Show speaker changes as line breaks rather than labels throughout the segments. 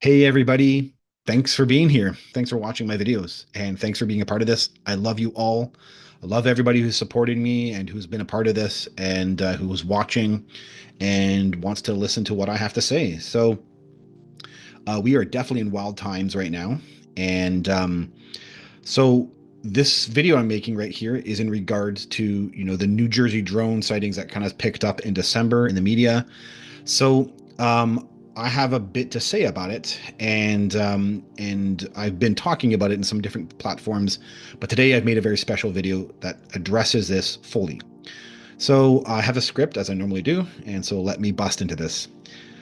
Hey everybody, thanks for being here. Thanks for watching my videos and thanks for being a part of this. I love you all. I love everybody who's supported me and who's been a part of this and who was watching and wants to listen to what I have to say. We are definitely in wild times right now. And so this video I'm making right here is in regards to, the New Jersey drone sightings that kind of picked up in December in the media. So, I have a bit to say about it, and I've been talking about it in some different platforms, but today I've made a very special video that addresses this fully. So I have a script as I normally do, and so let me bust into this.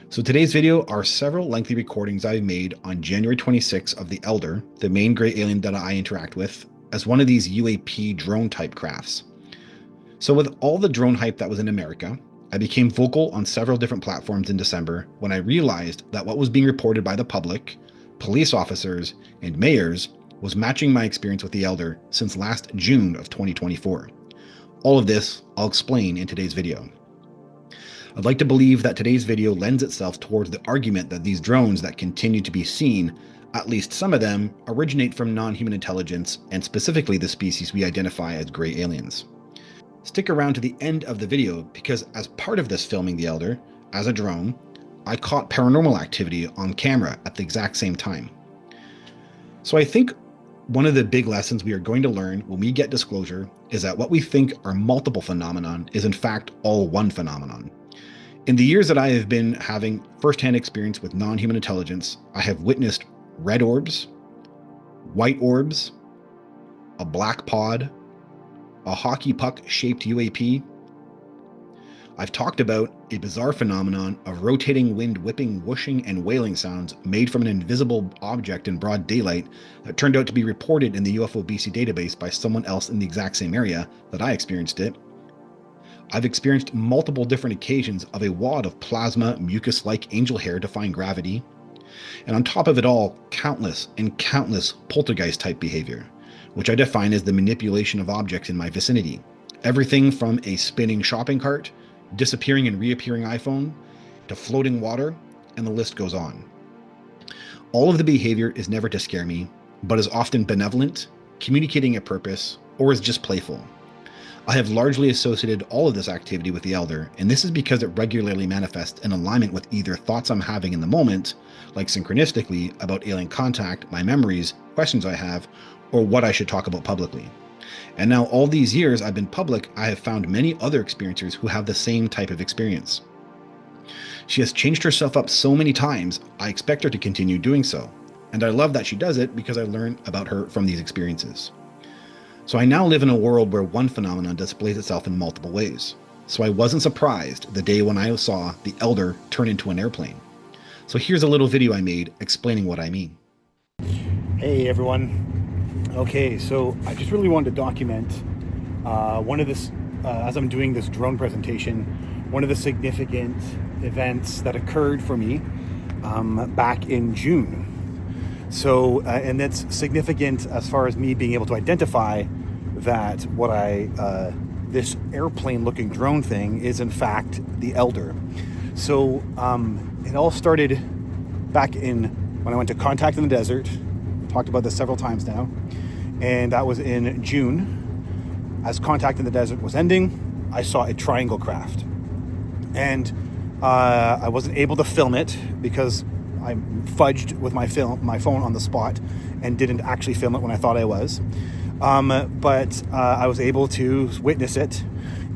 So today's video are several lengthy recordings I've made on January 26th of the Elder, the main gray alien that I interact with, as one of these UAP drone type crafts. So with all the drone hype that was in America, I became vocal on several different platforms in December when I realized that what was being reported by the public, police officers, and mayors was matching my experience with the Elder since last June of 2024. All of this I'll explain in today's video. I'd like to believe that today's video lends itself towards the argument that these drones that continue to be seen, at least some of them, originate from non-human intelligence and specifically the species we identify as gray aliens. Stick around to the end of the video because as part of this filming the Elder, as a drone, I caught paranormal activity on camera at the exact same time. So I think one of the big lessons we are going to learn when we get disclosure is that what we think are multiple phenomenon is in fact all one phenomenon. In the years that I have been having firsthand experience with non-human intelligence, I have witnessed red orbs, white orbs, a black pod, a hockey puck-shaped UAP. I've talked about a bizarre phenomenon of rotating wind whipping, whooshing, and wailing sounds made from an invisible object in broad daylight that turned out to be reported in the UFO BC database by someone else in the exact same area that I experienced it. I've experienced multiple different occasions of a wad of plasma, mucus-like angel hair defying gravity. And on top of it all, countless and countless poltergeist-type behavior, which I define as the manipulation of objects in my vicinity. Everything from a spinning shopping cart, disappearing and reappearing iPhone, to floating water, and the list goes on. All of the behavior is never to scare me, but is often benevolent, communicating a purpose, or is just playful. I have largely associated all of this activity with the Elder, and this is because it regularly manifests in alignment with either thoughts I'm having in the moment, like synchronistically about alien contact, my memories, questions I have, or what I should talk about publicly. And now all these years I've been public, I have found many other experiencers who have the same type of experience. She has changed herself up so many times, I expect her to continue doing so. And I love that she does it because I learn about her from these experiences. So I now live in a world where one phenomenon displays itself in multiple ways. So I wasn't surprised the day when I saw the Elder turn into an airplane. So here's a little video I made explaining what I mean.
Hey everyone. Okay, so I just really wanted to document as I'm doing this drone presentation, one of the significant events that occurred for me back in June. So, and that's significant as far as me being able to identify that this airplane-looking drone thing is in fact the Elder. So it all started back when I went to Contact in the Desert. Talked about this several times now, and that was in June. As Contact in the Desert was ending, I saw a triangle craft, and I wasn't able to film it because I fudged with my phone on the spot and didn't actually film it when I thought I was. But I was able to witness it,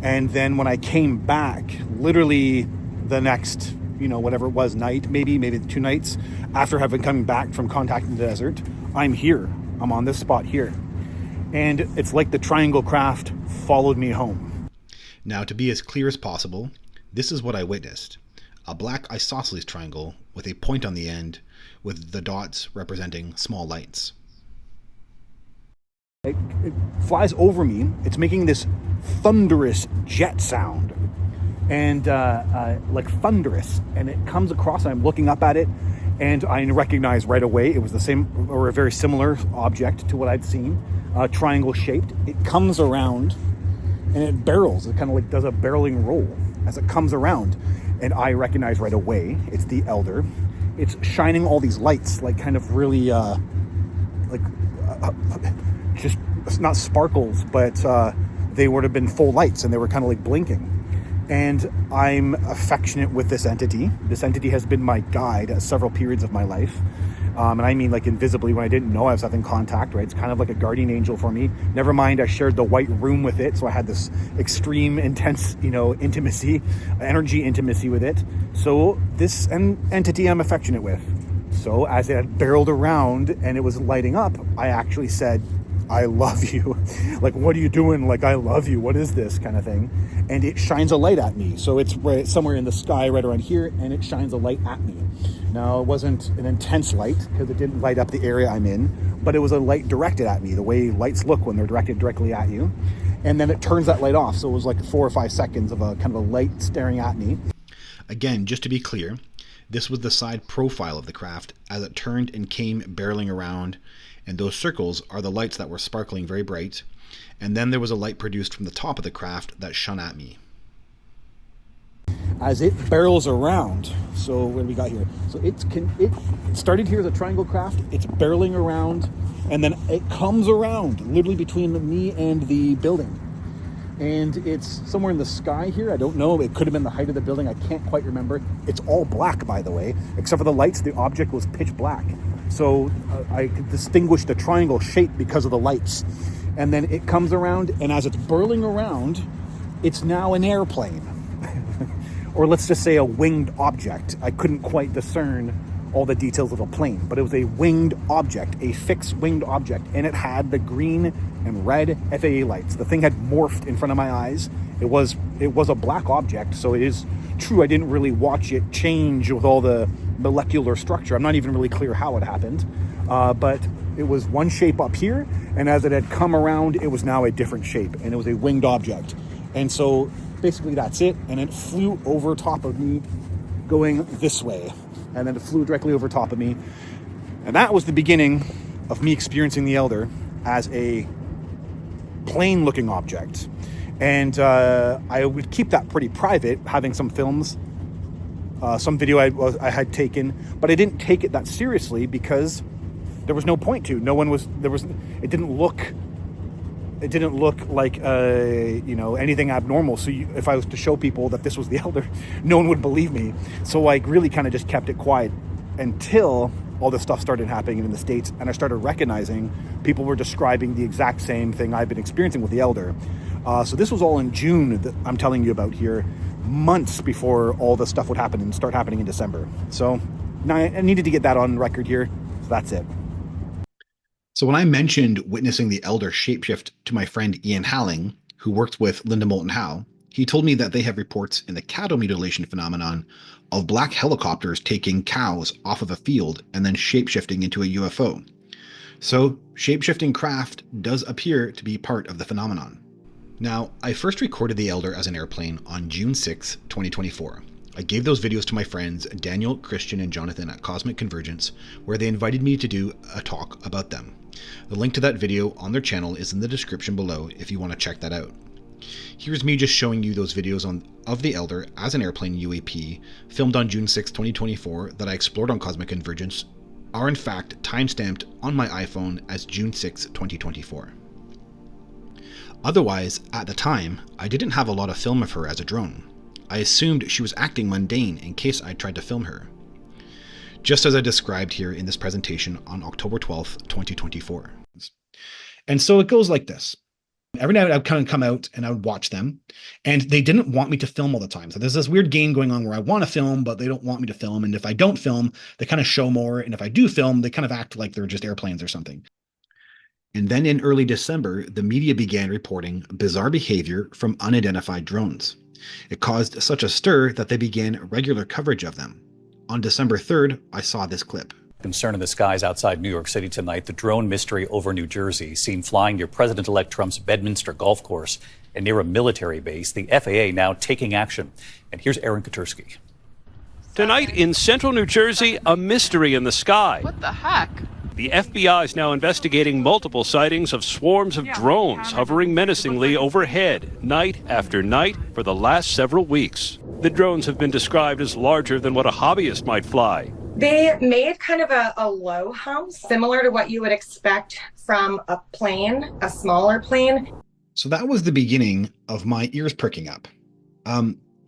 and then when I came back, literally the next, whatever it was, night, maybe 2 nights after having coming back from Contact in the Desert, I'm here. I'm on this spot here. And it's like the triangle craft followed me home.
Now, to be as clear as possible, this is what I witnessed. A black isosceles triangle with a point on the end with the dots representing small lights.
It flies over me. It's making this thunderous jet sound. And like thunderous. And it comes across, and I'm looking up at it, and I recognize right away it was the same or a very similar object to what I'd seen, triangle shaped. It comes around and it barrels. It kind of like does a barreling roll as it comes around. And I recognize right away it's the Elder. it's shining all these lights, like kind of really just not sparkles, but they would have been full lights, and they were kind of like blinking. And I'm affectionate with this entity. This entity has been my guide at several periods of my life. And I mean like invisibly, when I didn't know I was having contact, right? It's kind of like a guardian angel for me. Never mind, I shared the white room with it, so I had this extreme, intense, intimacy, energy intimacy with it. So this entity I'm affectionate with. So as it had barreled around and it was lighting up, I actually said, I love you. Like, what are you doing? Like, I love you. What is this kind of thing? And it shines a light at me. So it's right somewhere in the sky right around here, and it shines a light at me. Now, it wasn't an intense light because it didn't light up the area I'm in, but it was a light directed at me, the way lights look when they're directed directly at you. And then it turns that light off. So it was like 4 or 5 seconds of a kind of a light staring at me.
Again, just to be clear, this was the side profile of the craft as it turned and came barreling around, and those circles are the lights that were sparkling very bright, and then there was a light produced from the top of the craft that shone at me.
As it barrels around, so what do we got here? So it started here as a triangle craft, it's barreling around, and then it comes around, literally between me and the building. And it's somewhere in the sky here. I don't know. It could have been the height of the building. I can't quite remember. It's all black, by the way. Except for the lights, the object was pitch black. So I could distinguish the triangle shape because of the lights. And then it comes around, and as it's burling around, it's now an airplane. Or let's just say a winged object. I couldn't quite discern all the details of a plane, but it was a winged object, a fixed winged object, and it had the green and red FAA lights. The thing had morphed in front of my eyes. It was a black object, so it is true I didn't really watch it change with all the molecular structure. I'm not even really clear how it happened, but it was one shape up here, and as it had come around, it was now a different shape, and it was a winged object. And so basically that's it, and it flew over top of me going this way, and then it flew directly over top of me. And that was the beginning of me experiencing the Elder as a plane looking object. And I would keep that pretty private, having some films, some video I had taken, but I didn't take it that seriously because there was no point to. It didn't look like anything abnormal. So if I was to show people that this was the Elder, no one would believe me. So I really kind of just kept it quiet until all this stuff started happening in the States, and I started recognizing people were describing the exact same thing I've been experiencing with the Elder. So this was all in June that I'm telling you about here, months before all this stuff would happen and start happening in December. So now I needed to get that on record here. So that's it.
So when I mentioned witnessing the Elder shapeshift to my friend Ian Halling, who works with Linda Moulton Howe, he told me that they have reports in the cattle mutilation phenomenon of black helicopters taking cows off of a field and then shapeshifting into a UFO. So shapeshifting craft does appear to be part of the phenomenon. Now, I first recorded the Elder as an airplane on June 6, 2024. I gave those videos to my friends Daniel, Christian, and Jonathan at Cosmic Convergence, where they invited me to do a talk about them. The link to that video on their channel is in the description below if you want to check that out. Here's me just showing you those videos of the Elder as an airplane UAP, filmed on June 6, 2024, that I explored on Cosmic Convergence, are in fact timestamped on my iPhone as June 6, 2024. Otherwise, at the time, I didn't have a lot of film of her as a drone. I assumed she was acting mundane in case I tried to film her, just as I described here in this presentation on October 12th, 2024. And so it goes like this. Every night I'd kind of come out and I would watch them, and they didn't want me to film all the time. So there's this weird game going on where I want to film, but they don't want me to film. And if I don't film, they kind of show more. And if I do film, they kind of act like they're just airplanes or something. And then in early December, the media began reporting bizarre behavior from unidentified drones. It caused such a stir that they began regular coverage of them. On December 3rd, I saw this clip.
Concern in the skies outside New York City tonight. The drone mystery over New Jersey, seen flying near President-elect Trump's Bedminster golf course and near a military base. The FAA now taking action. And here's Aaron Katursky.
Tonight in central New Jersey, a mystery in the sky.
What the heck?
The FBI is now investigating multiple sightings of swarms of drones hovering menacingly overhead night after night for the last several weeks. The drones have been described as larger than what a hobbyist might fly.
They made kind of a low hum, similar to what you would expect from a plane, a smaller plane.
So that was the beginning of my ears pricking up.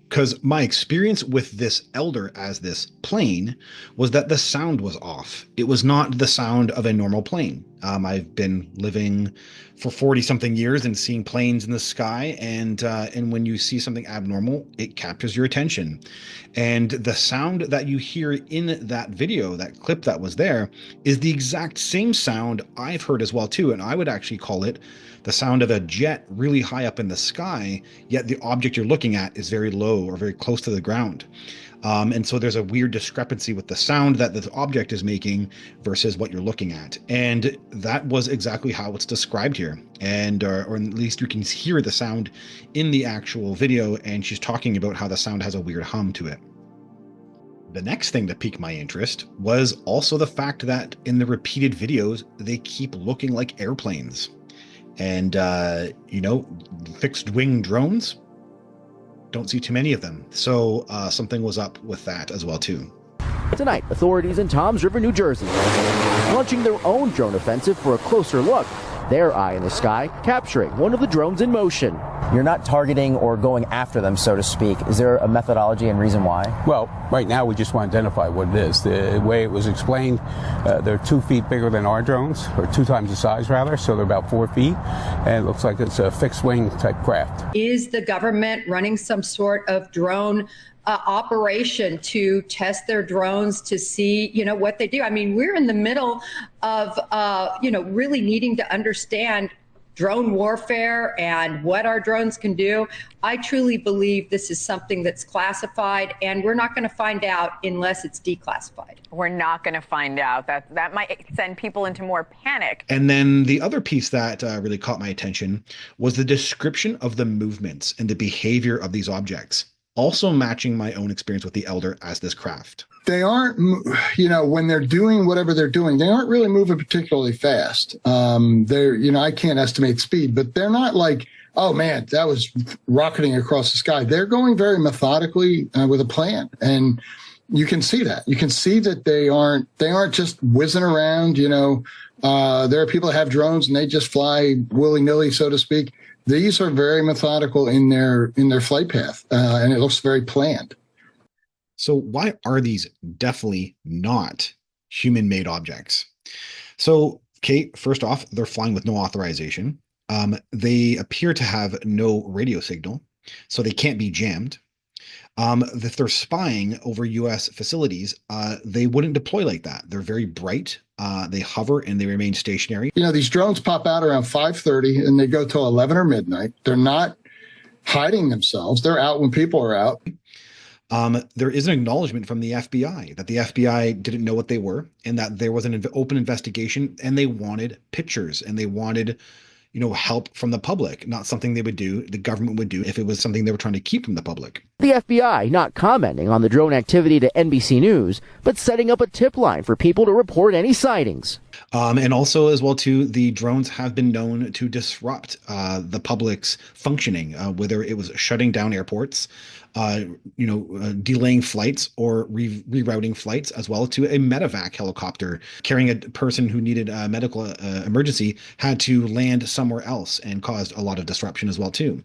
Because my experience with this elder as this plane was that the sound was off. It was not the sound of a normal plane. I've been living for 40-something years and seeing planes in the sky, and when you see something abnormal, it captures your attention. And the sound that you hear in that video, that clip that was there, is the exact same sound I've heard as well too, and I would actually call it the sound of a jet really high up in the sky, yet the object you're looking at is very low or very close to the ground. And so there's a weird discrepancy with the sound that the object is making versus what you're looking at. And that was exactly how it's described here. And, or at least you can hear the sound in the actual video, and she's talking about how the sound has a weird hum to it. The next thing that piqued my interest was also the fact that in the repeated videos, they keep looking like airplanes. And, fixed wing drones, don't see too many of them. So something was up with that as well, too.
Tonight, authorities in Toms River, New Jersey, launching their own drone offensive for a closer look. Their eye in the sky, capturing one of the drones in motion.
You're not targeting or going after them, so to speak. Is there a methodology and reason why?
Well, right now we just want to identify what it is. The way it was explained, they're 2 feet bigger than our drones, or 2 times the size rather, so they're about 4 feet, and it looks like it's a fixed wing type craft.
Is the government running some sort of drone operation to test their drones to see, what they do? I mean, we're in the middle of, really needing to understand drone warfare and what our drones can do. I truly believe this is something that's classified, and we're not going to find out unless it's declassified.
We're not going to find out. That might send people into more panic.
And then the other piece that really caught my attention was the description of the movements and the behavior of these objects, also matching my own experience with the Elder as this craft.
They aren't, when they're doing whatever they're doing, they aren't really moving particularly fast. I can't estimate speed, but they're not like, oh man, that was rocketing across the sky. They're going very methodically with a plan. And you can see that. You can see that they aren't just whizzing around. There are people that have drones and they just fly willy-nilly, so to speak. These are very methodical in their flight path, and it looks very planned.
So why are these definitely not human-made objects? So, Kate, first off, they're flying with no authorization. They appear to have no radio signal, so they can't be jammed. If they're spying over U.S. facilities, they wouldn't deploy like that. They're very bright. They hover and they remain stationary.
These drones pop out around 5:30 and they go till 11 or midnight. They're not hiding themselves. They're out when people are out.
There is an acknowledgement from the FBI that the FBI didn't know what they were and that there was an open investigation, and they wanted pictures and they wanted, help from the public, not something they would do, the government would do if it was something they were trying to keep from the public.
The FBI not commenting on the drone activity to NBC News, but setting up a tip line for people to report any sightings.
And also as well too, the drones have been known to disrupt the public's functioning, whether it was shutting down airports, delaying flights or rerouting flights, as well to a medevac helicopter carrying a person who needed a medical emergency had to land somewhere else and caused a lot of disruption as well too.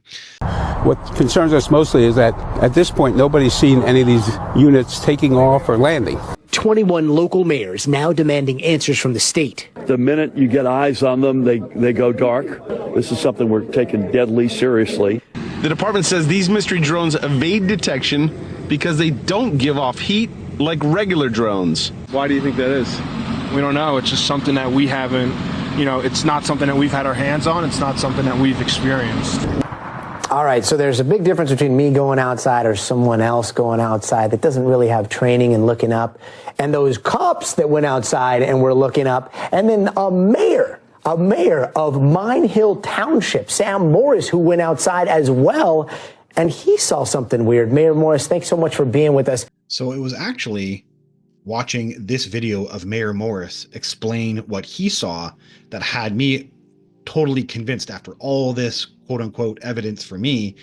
What concerns us mostly is that at this point, nobody's seen any of these units taking off or landing.
21 local mayors now demanding answers from the state.
The minute you get eyes on them, they go dark. This is something we're taking deadly seriously.
The department says these mystery drones evade detection because they don't give off heat like regular drones.
Why do you think that is? We don't know. It's just something that we haven't, it's not something that we've had our hands on. It's not something that we've experienced.
All right, so there's a big difference between me going outside or someone else going outside that doesn't really have training and looking up, and those cops that went outside and were looking up, and then a mayor of Mine Hill Township, Sam Morris, who went outside as well, and he saw something weird. Mayor Morris, thanks so much for being with us.
So it was actually watching this video of Mayor Morris explain what he saw that had me totally convinced, after all this quote unquote evidence for me,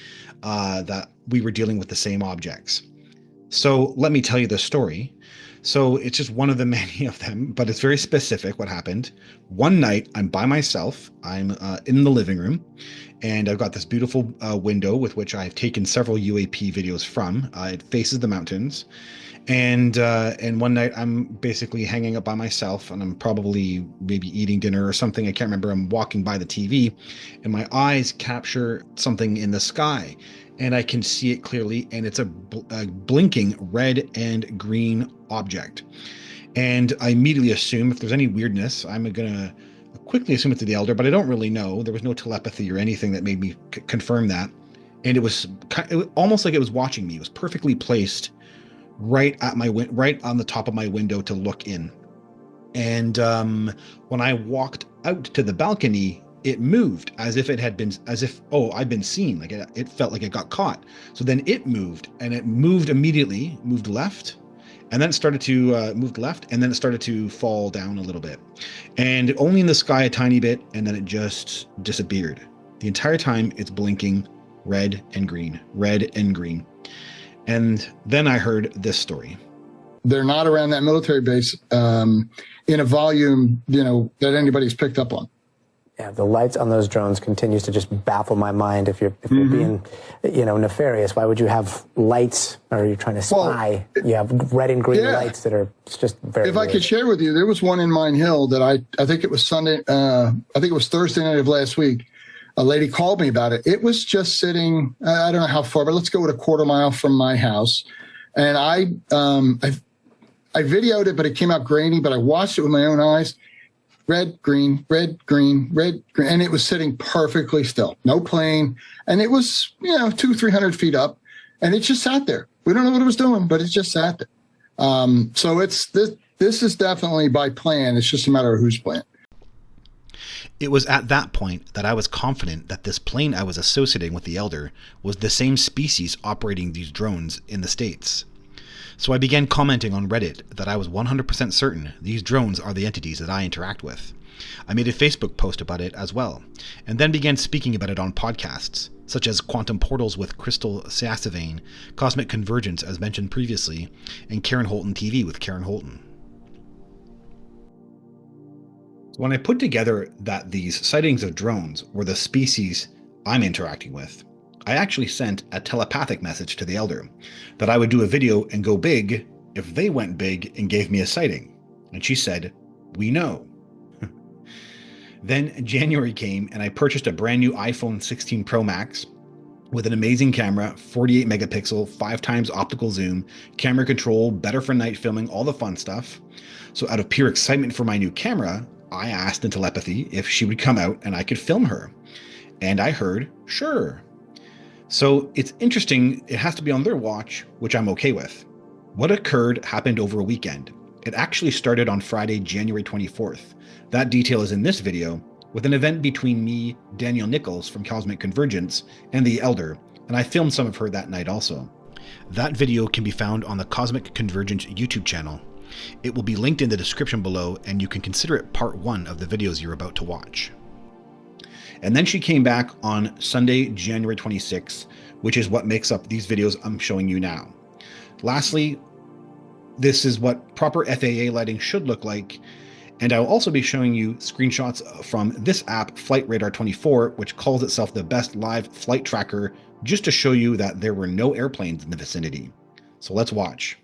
that we were dealing with the same objects. So let me tell you the story. So it's just one of the many of them, but it's very specific what happened. One night, I'm by myself. I'm in the living room, and I've got this beautiful window with which I've taken several UAP videos from. It faces the mountains. And one night I'm basically hanging up by myself, and I'm probably maybe eating dinner or something. I can't remember. I'm walking by the TV, and my eyes capture something in the sky, and I can see it clearly, and it's a blinking red and green object. And I immediately assume if there's any weirdness, I'm gonna quickly assume it's the elder, but I don't really know. There was no telepathy or anything that made me confirm that. And it was almost like it was watching me. It was perfectly placed right at right on the top of my window to look in. And when I walked out to the balcony, it moved as if I'd been seen. Like it felt like it got caught. So then it moved, and it moved immediately, moved left, and then it started to move left, and then it started to fall down a little bit, and only in the sky a tiny bit, and then it just disappeared. The entire time it's blinking red and green, red and green. And then I heard this story.
They're not around that military base in a volume, that anybody's picked up on.
Yeah, the lights on those drones continues to just baffle my mind. If you're being, nefarious, why would you have lights, or are you trying to spy? Well, you have red and green lights that are just very
If
weird.
I could share with you, there was one in Mine Hill that I think it was Sunday, I think it was Thursday night of last week. A lady called me about it. It was just sitting, I don't know how far, but let's go with a quarter mile from my house. And I videoed it, but it came out grainy, but I watched it with my own eyes. Red, green, red, green, red, green. And it was sitting perfectly still. No plane. And it was, 200-300 feet up. And it just sat there. We don't know what it was doing, but it just sat there. So this is definitely by plan. It's just a matter of whose plan.
It was at that point that I was confident that this plane I was associating with the Elder was the same species operating these drones in the States. So I began commenting on Reddit that I was 100% certain these drones are the entities that I interact with. I made a Facebook post about it as well, and then began speaking about it on podcasts, such as Quantum Portals with Crystal Sassavane, Cosmic Convergence as mentioned previously, and Karen Holton TV with Karen Holton. When I put together that these sightings of drones were the species I'm interacting with, I actually sent a telepathic message to the Elder that I would do a video and go big if they went big and gave me a sighting. And she said, "We know." Then January came, and I purchased a brand new iPhone 16 Pro Max with an amazing camera, 48 megapixel, 5x optical zoom, camera control, better for night filming, all the fun stuff. So out of pure excitement for my new camera, I asked in telepathy if she would come out and I could film her. And I heard, sure. So it's interesting, it has to be on their watch, which I'm okay with. What occurred happened over a weekend. It actually started on Friday, January 24th. That detail is in this video, with an event between me, Danielle Nichols from Cosmic Convergence, and the Elder, and I filmed some of her that night also. That video can be found on the Cosmic Convergence YouTube channel. It will be linked in the description below, and you can consider it part 1 of the videos you're about to watch. And then she came back on Sunday, January 26th, which is what makes up these videos I'm showing you now. Lastly, this is what proper FAA lighting should look like, and I'll also be showing you screenshots from this app, Flight Radar 24, which calls itself the best live flight tracker, just to show you that there were no airplanes in the vicinity. So let's watch.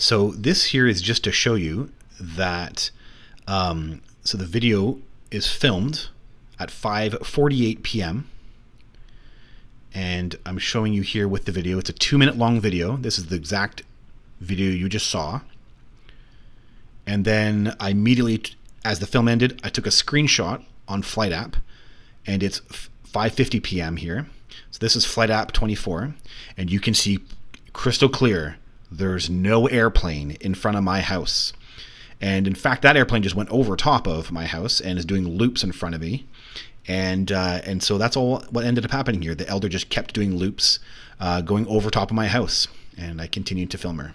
So this here is just to show you that, so the video is filmed at 5:48 p.m. And I'm showing you here with the video. It's a 2-minute long video. This is the exact video you just saw. And then I immediately, as the film ended, I took a screenshot on Flight App, and it's 5:50 p.m. here. So this is Flight App 24, and you can see crystal clear there's no airplane in front of my house. And in fact, that airplane just went over top of my house and is doing loops in front of me. And so that's all what ended up happening here. The elder just kept doing loops, going over top of my house, and I continued to film her.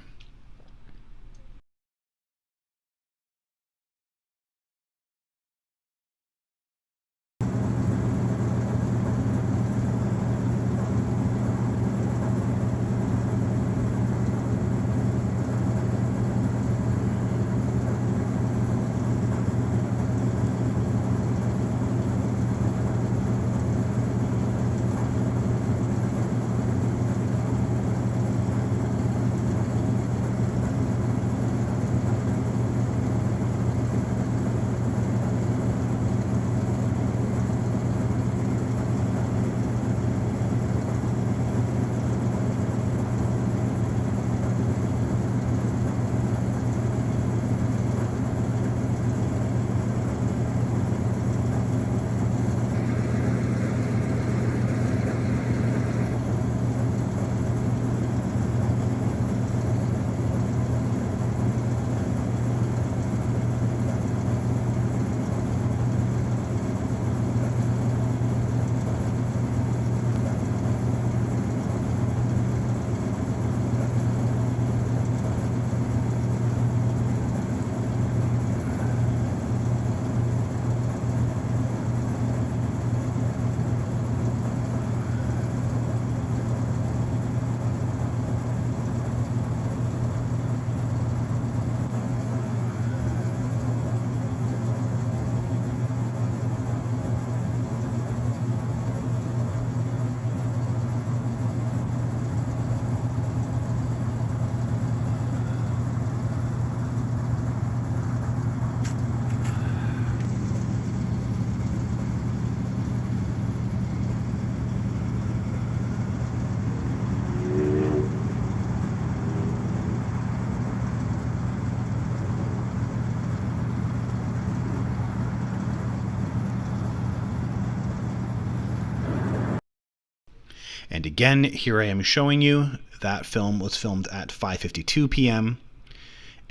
And again, here I am showing you that film was filmed at 5:52 p.m.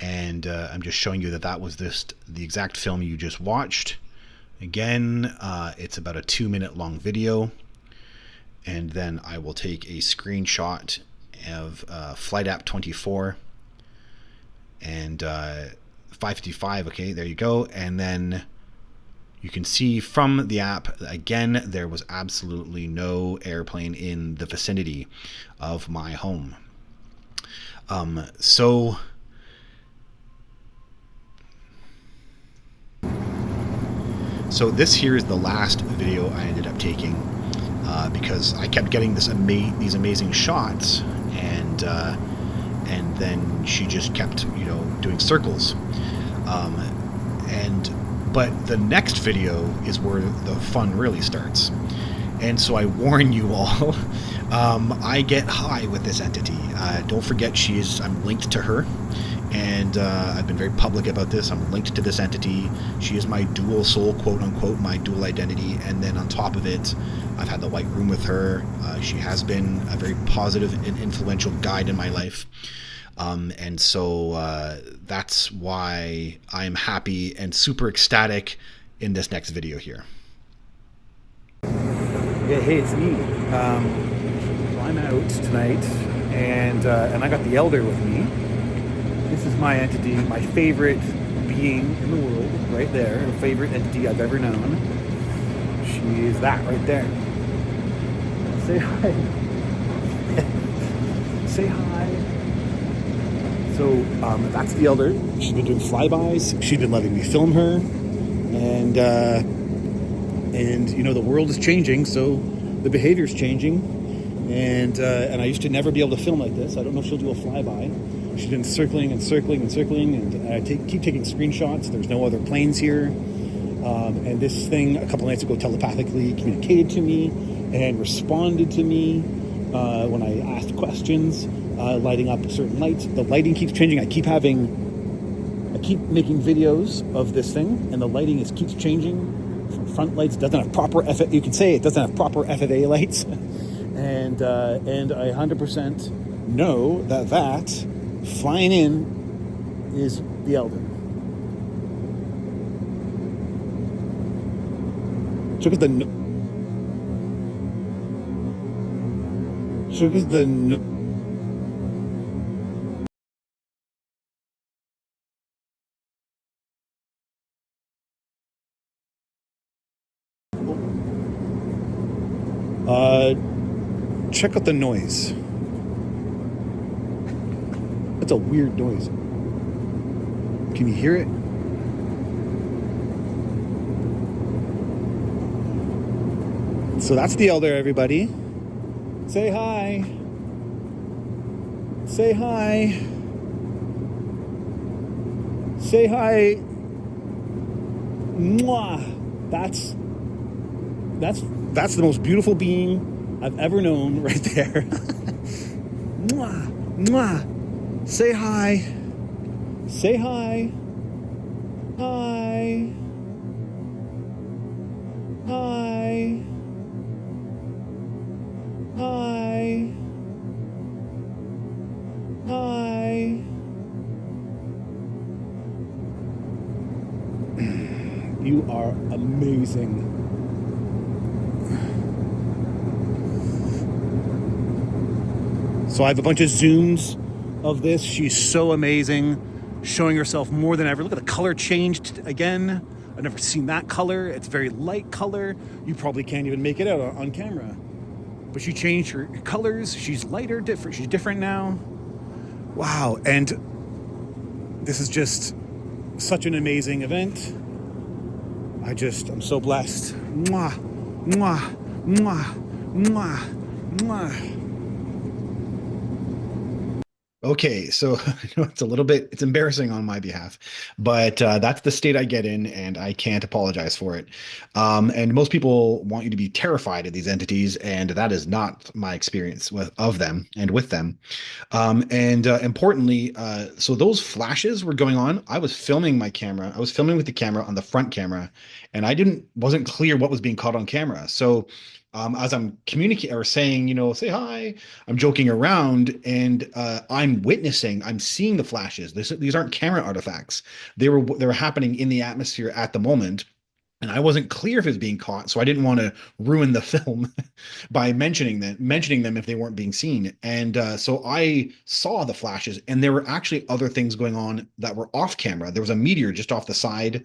And I'm just showing you that that was the exact film you just watched. Again, it's about a 2-minute long video. And then I will take a screenshot of Flight App 24 and 5:55. Okay, there you go. And then you can see from the app, again, there was absolutely no airplane in the vicinity of my home. So this here is the last video I ended up taking because I kept getting these amazing shots, and then she just kept, doing circles. But the next video is where the fun really starts. And so I warn you all, I get high with this entity. Don't forget, I'm linked to her, and I've been very public about this. I'm linked to this entity. She is my dual soul, quote unquote, my dual identity. And then on top of it, I've had the white room with her. She has been a very positive and influential guide in my life. And so that's why I'm happy and super ecstatic in this next video here.
Yeah, hey, it's me. So I'm out tonight, and I got the elder with me. This is my entity, my favorite being in the world, right there. Her favorite entity I've ever known. She is that right there. Say hi. Say hi. So that's the elder. She's been doing flybys. She's been letting me film her, and the world is changing, so the behavior's changing. And I used to never be able to film like this. I don't know if she'll do a flyby. She's been circling and circling and circling, and I keep taking screenshots. There's no other planes here. And this thing a couple nights ago telepathically communicated to me and responded to me when I asked questions, lighting up certain lights. The lighting keeps changing. I keep making videos of this thing, and the lighting keeps changing. Front lights doesn't have proper you can say it doesn't have proper FFA lights, and I 100% know that flying in is the Elder. Look at the check out the noise. That's a weird noise. Can you hear it? So that's the Elder, everybody. Say hi. Say hi. Say hi. Mwah. That's the most beautiful being I've ever known right there. Mwah. Mwah. Say hi. Say hi. Hi. Hi. Hi. Hi. You are amazing. So I have a bunch of zooms of this. She's so amazing, showing herself more than ever. Look at the color changed again. I've never seen that color. It's very light color. You probably can't even make it out on camera. But she changed her colors. She's lighter, different. She's different now. Wow. And this is just such an amazing event. I'm so blessed. Mwah, mwah, mwah, mwah, mwah. Okay, so I know it's embarrassing on my behalf, but that's the state I get in, and I can't apologize for it. And most people want you to be terrified of these entities, and that is not my experience of them and with them. Importantly, so those flashes were going on. I was filming my camera. I was filming with the camera on the front camera, and wasn't clear what was being caught on camera. So as I'm communicating or saying, say hi, I'm joking around, and I'm seeing the flashes. These aren't camera artifacts. They were happening in the atmosphere at the moment. And I wasn't clear if it was being caught, so I didn't want to ruin the film by mentioning them if they weren't being seen. And so I saw the flashes, and there were actually other things going on that were off camera. There was a meteor just off the side.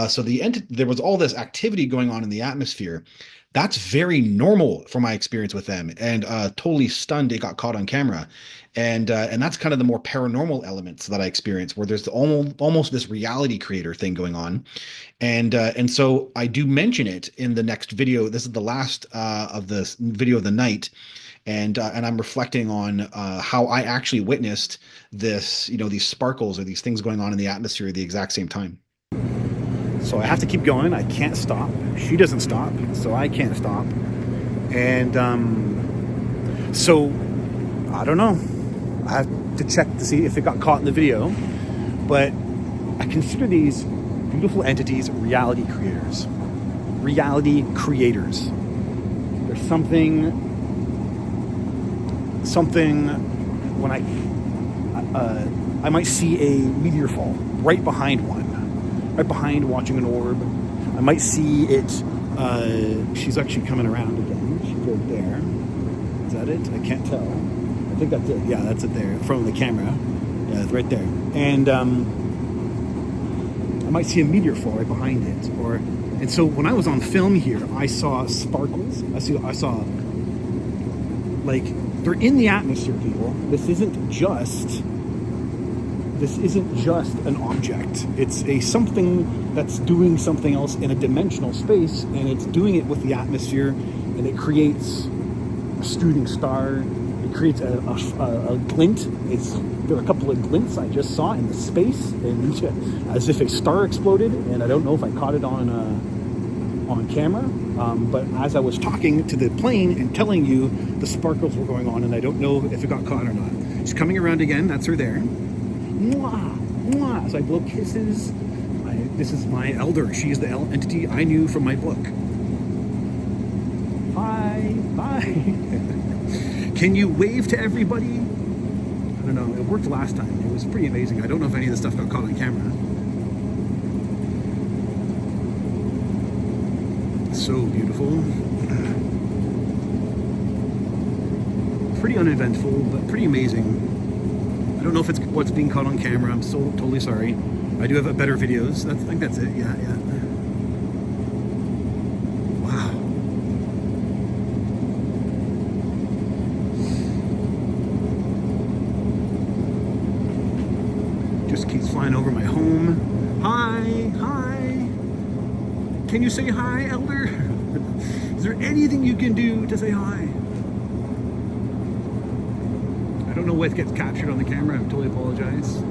So there was all this activity going on in the atmosphere. That's very normal from my experience with them, and totally stunned it got caught on camera. And that's kind of the more paranormal elements that I experience, where there's almost this reality creator thing going on. And so I do mention it in the next video. This is the last of the video of the night. And I'm reflecting on how I actually witnessed this, these sparkles or these things going on in the atmosphere at the exact same time. So I have to keep going. I can't stop. She doesn't stop, so I can't stop. And so I don't know. I have to check to see if it got caught in the video. But I consider these beautiful entities reality creators. Reality creators. There's something when I might see a meteor fall right behind one. Right behind watching an orb. I might see it. She's actually coming around again. She's right there. Is that it? I can't tell. I think that's it. Yeah, that's it there. From the camera. Yeah, it's right there. And I might see a meteor fall right behind it. And so when I was on film here, I saw sparkles. I saw like, they're in the atmosphere, people. This isn't just an object. It's something that's doing something else in a dimensional space, and it's doing it with the atmosphere, and it creates a shooting star. It creates a glint. There are a couple of glints I just saw in the space, and as if a star exploded. And I don't know if I caught it on camera, but as I was talking to the plane and telling you, the sparkles were going on, and I don't know if it got caught or not. She's coming around again. That's her there. Mwah, mwah, as I blow kisses. This is my elder. She is the entity I knew from my book. Hi, bye. Can you wave to everybody? I don't know. It worked last time. It was pretty amazing. I don't know if any of the stuff got caught on camera. So beautiful. Pretty uneventful, but pretty amazing. I don't know if it's what's being caught on camera. I'm so totally sorry. I do have better videos. I think that's it. Yeah. Wow. Just keeps flying over my home. Hi. Can you say hi, Elder? Is there anything you can do to say hi? I don't know what gets captured on the camera. I totally apologize.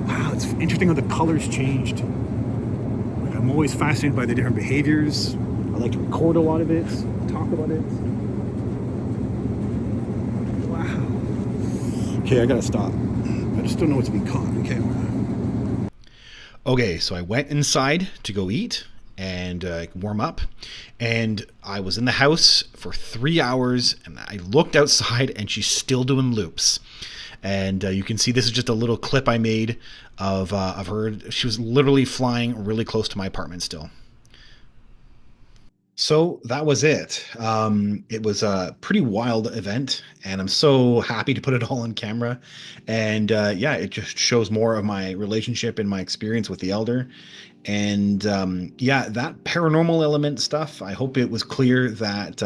Wow, it's interesting how the colors changed. Like, I'm always fascinated by the different behaviors. I like to record a lot of it, talk about it. Wow. Okay, I gotta stop. I just don't know what's being caught on camera.
Okay, so I went inside to go eat and warm up, and I was in the house for 3 hours, and I looked outside and she's still doing loops. And you can see this is just a little clip I made of her. She was literally flying really close to my apartment still. So that was it. It was a pretty wild event, and I'm so happy to put it all on camera. And yeah, it just shows more of my relationship and my experience with the Elder. And yeah, that paranormal element stuff, I hope it was clear that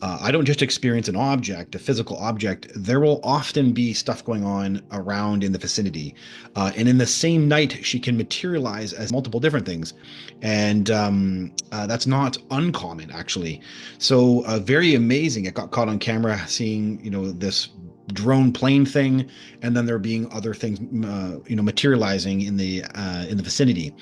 I don't just experience an object, a physical object. There will often be stuff going on around in the vicinity. And in the same night, she can materialize as multiple different things. And that's not uncommon, actually. So very amazing. It got caught on camera seeing, this drone plane thing, and then there being other things, materializing in the vicinity.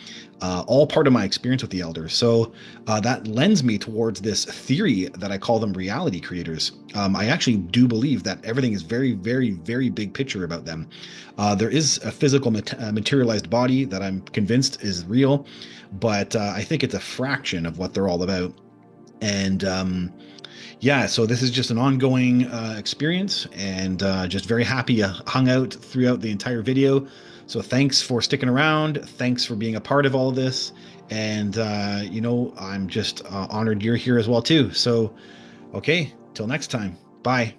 All part of my experience with the Elder. So that lends me towards this theory that I call them reality creators. I actually do believe that everything is very, very, very big picture about them. There is a physical materialized body that I'm convinced is real, but I think it's a fraction of what they're all about. And yeah, so this is just an ongoing experience, and just very happy I hung out throughout the entire video. So thanks for sticking around. Thanks for being a part of all of this. And, I'm just honored you're here as well, too. So, okay, till next time. Bye.